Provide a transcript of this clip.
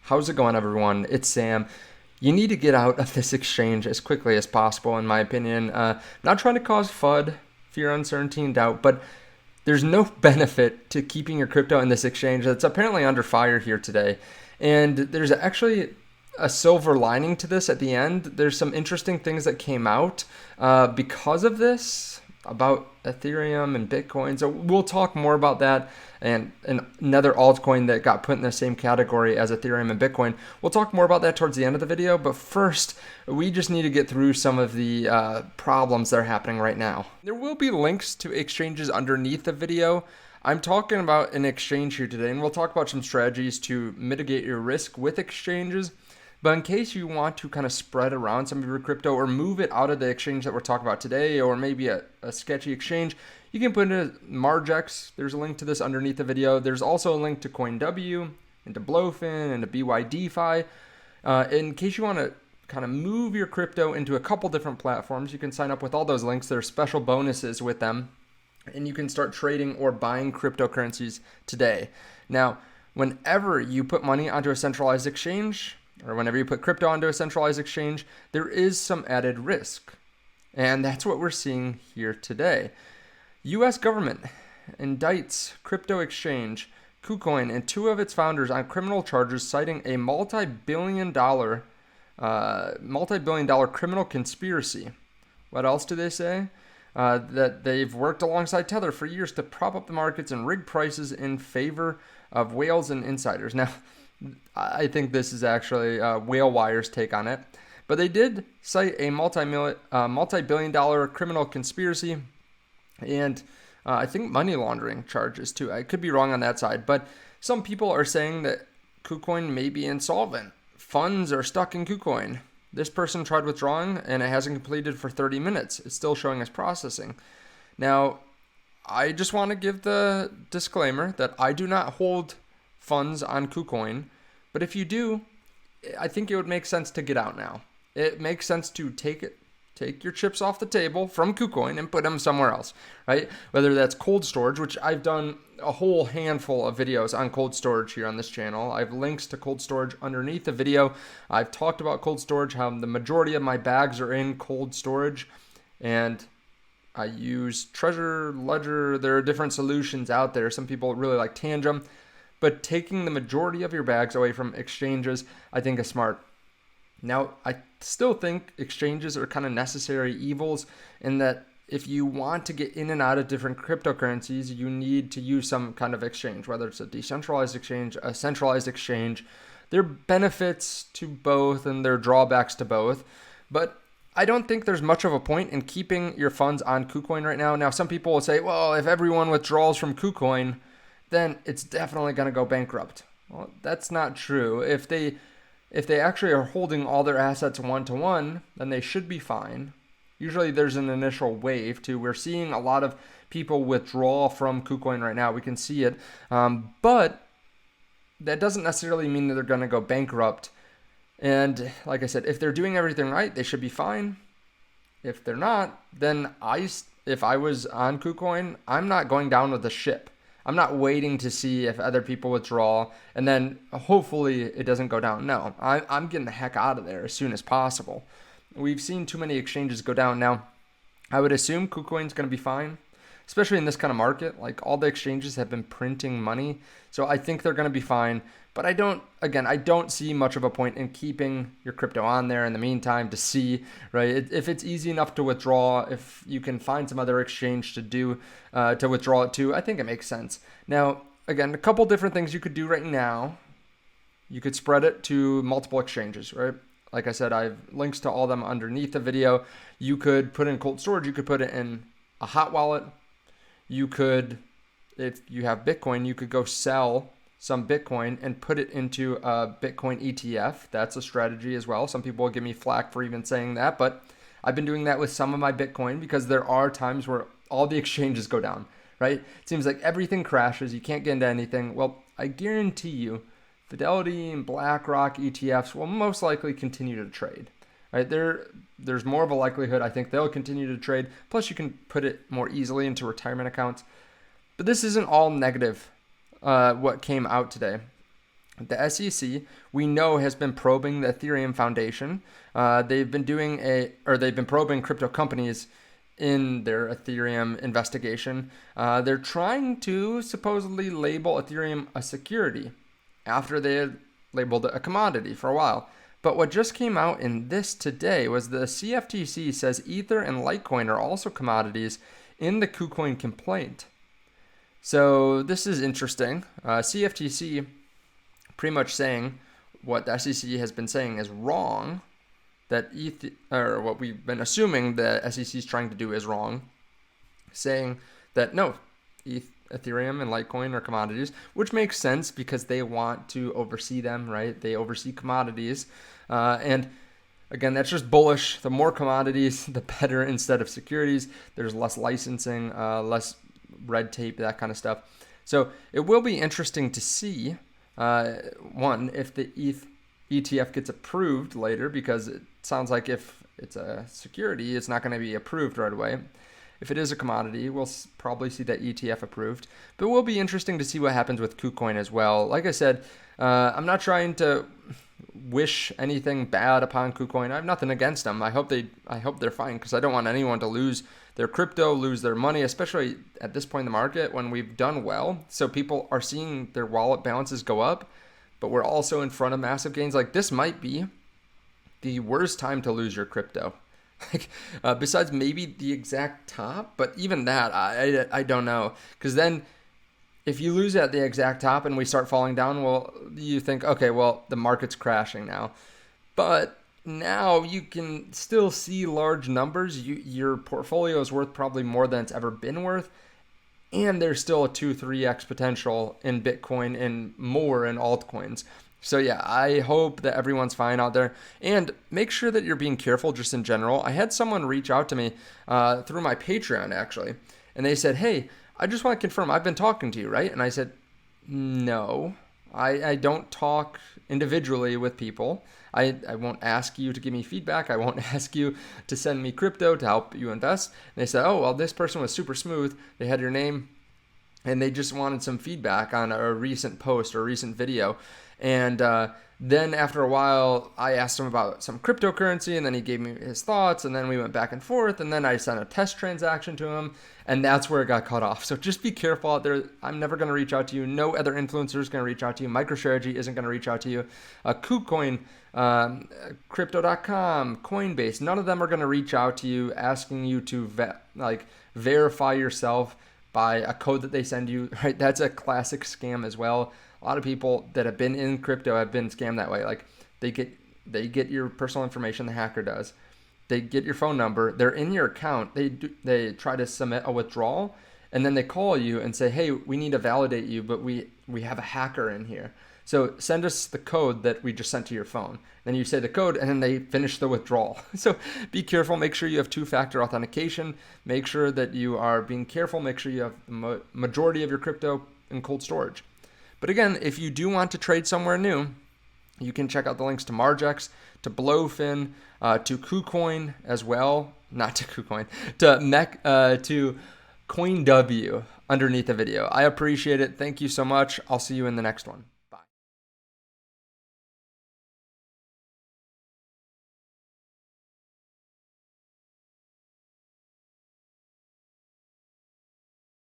How's it going, everyone? It's Sam. You need to get out of this exchange as quickly as possible, in my opinion. Not trying to cause FUD, fear, uncertainty, and doubt, but there's no benefit to keeping your crypto in this exchange that's apparently under fire here today. And there's actually a silver lining to this at the end. There's some interesting things that came out because of this about Ethereum and Bitcoin. So we'll talk more about that and another altcoin that got put in the same category as Ethereum and Bitcoin. We'll talk more about that towards the end of the video. But first, we just need to get through some of the problems that are happening right now. There will be links to exchanges underneath the video. I'm talking about an exchange here today, and we'll talk about some strategies to mitigate your risk with exchanges. But in case you want to kind of spread around some of your crypto or move it out of the exchange that we're talking about today, or maybe a sketchy exchange, you can put it in Margex. There's a link to this underneath the video. There's also a link to CoinW, and to Blowfin, and to BYDFI. In case you want to kind of move your crypto into a couple different platforms, you can sign up with all those links. There are special bonuses with them, and you can start trading or buying cryptocurrencies today. Now, whenever you put money onto a centralized exchange, or whenever you put crypto onto a centralized exchange, there is some added risk. And that's what we're seeing here today. U.S. government indicts crypto exchange KuCoin and two of its founders on criminal charges, citing a multi-billion dollar criminal conspiracy. What else do they say? That they've worked alongside Tether for years to prop up the markets and rig prices in favor of whales and insiders. Now, I think this is actually Whale Wire's take on it. But they did cite a multi-billion dollar criminal conspiracy and I think money laundering charges too. I could be wrong on that side, but some people are saying that KuCoin may be insolvent. Funds are stuck in KuCoin. This person tried withdrawing and it hasn't completed for 30 minutes. It's still showing as processing. Now, I just want to give the disclaimer that I do not hold funds on KuCoin, but if you do, I think it would make sense to get out now. It makes sense to take your chips off the table from KuCoin and put them somewhere else, right? Whether that's cold storage, which I've done a whole handful of videos on cold storage here on this channel. I have links to cold storage underneath the video. I've talked about cold storage, how the majority of my bags are in cold storage, and I use Treasure, Ledger. There are different solutions out there. Some people really like Tangent. But taking the majority of your bags away from exchanges, I think is smart. Now, I still think exchanges are kind of necessary evils in that if you want to get in and out of different cryptocurrencies, you need to use some kind of exchange, whether it's a decentralized exchange, a centralized exchange. There are benefits to both and there are drawbacks to both. But I don't think there's much of a point in keeping your funds on KuCoin right now. Now, some people will say, well, if everyone withdraws from KuCoin, then it's definitely going to go bankrupt. Well, that's not true. If they actually are holding all their assets one-to-one, then they should be fine. Usually there's an initial wave too. We're seeing a lot of people withdraw from KuCoin right now. We can see it. But that doesn't necessarily mean that they're going to go bankrupt. And like I said, if they're doing everything right, they should be fine. If they're not, then if I was on KuCoin, I'm not going down with the ship. I'm not waiting to see if other people withdraw and then hopefully it doesn't go down. No, I'm getting the heck out of there as soon as possible. We've seen too many exchanges go down. Now, I would assume KuCoin's going to be fine, especially in this kind of market. Like all the exchanges have been printing money, so I think they're going to be fine. But I don't see much of a point in keeping your crypto on there in the meantime to see, right? If it's easy enough to withdraw, if you can find some other exchange to withdraw it to, I think it makes sense. Now, again, a couple different things you could do right now. You could spread it to multiple exchanges, right? Like I said, I have links to all of them underneath the video. You could put in cold storage. You could put it in a hot wallet. You could, if you have Bitcoin, you could go sell some Bitcoin and put it into a Bitcoin ETF. That's a strategy as well. Some people will give me flack for even saying that, but I've been doing that with some of my Bitcoin because there are times where all the exchanges go down, right? It seems like everything crashes. You can't get into anything. Well, I guarantee you Fidelity and BlackRock ETFs will most likely continue to trade, right? There's more of a likelihood I think they'll continue to trade. Plus, you can put it more easily into retirement accounts. But this isn't all negative, what came out today. The SEC, we know, has been probing the Ethereum Foundation. They've been probing crypto companies in their Ethereum investigation. They're trying to supposedly label Ethereum a security after they had labeled it a commodity for a while. But what just came out in this today was the CFTC says Ether and Litecoin are also commodities in the KuCoin complaint. So this is interesting. CFTC pretty much saying what the SEC has been saying is wrong, that what we've been assuming the SEC is trying to do is wrong, saying that no, Ethereum and Litecoin are commodities, which makes sense because they want to oversee them, right? They oversee commodities. And again, that's just bullish. The more commodities, the better instead of securities. There's less licensing, less red tape, that kind of stuff. So it will be interesting to see, one, if the ETH ETF gets approved later, because it sounds like if it's a security, it's not going to be approved right away. If it is a commodity, we'll probably see that ETF approved. But it will be interesting to see what happens with KuCoin as well. Like I said, I'm not trying to wish anything bad upon KuCoin. I have nothing against them. I hope they're fine, because I don't want anyone to lose their crypto, lose their money, especially at this point in the market when we've done well. So people are seeing their wallet balances go up, but we're also in front of massive gains. Like, this might be the worst time to lose your crypto. Like, besides maybe the exact top, but even that, I don't know. Because then if you lose at the exact top and we start falling down, well, you think, okay, well, the market's crashing now. But now you can still see large numbers. Your portfolio is worth probably more than it's ever been worth. And there's still a 2-3x potential in Bitcoin and more in altcoins. So yeah, I hope that everyone's fine out there, and make sure that you're being careful just in general. I had someone reach out to me through my Patreon, actually, and they said, hey, I just want to confirm I've been talking to you, right? And I said, no, I don't talk individually with people. I won't ask you to give me feedback. I won't ask you to send me crypto to help you invest. And they said, oh, well, this person was super smooth. They had your name, and they just wanted some feedback on a recent post or a recent video. And then after a while, I asked him about some cryptocurrency, and then he gave me his thoughts, and then we went back and forth, and then I sent a test transaction to him, and that's where it got cut off. So just be careful out there. I'm never going to reach out to you. No other influencer is going to reach out to you. MicroStrategy isn't going to reach out to you. KuCoin, Crypto.com, Coinbase, none of them are going to reach out to you asking you to verify yourself by a code that they send you, right? That's a classic scam as well. A lot of people that have been in crypto have been scammed that way. Like, they get your personal information, the hacker does. They get your phone number. They're in your account. They try to submit a withdrawal, and then they call you and say, hey, we need to validate you, but we have a hacker in here. So send us the code that we just sent to your phone. Then you say the code, and then they finish the withdrawal. So be careful. Make sure you have two-factor authentication. Make sure that you are being careful. Make sure you have the majority of your crypto in cold storage. But again, if you do want to trade somewhere new, you can check out the links to Margex, to Blowfin, to KuCoin as well. Not to KuCoin, to CoinW underneath the video. I appreciate it. Thank you so much. I'll see you in the next one.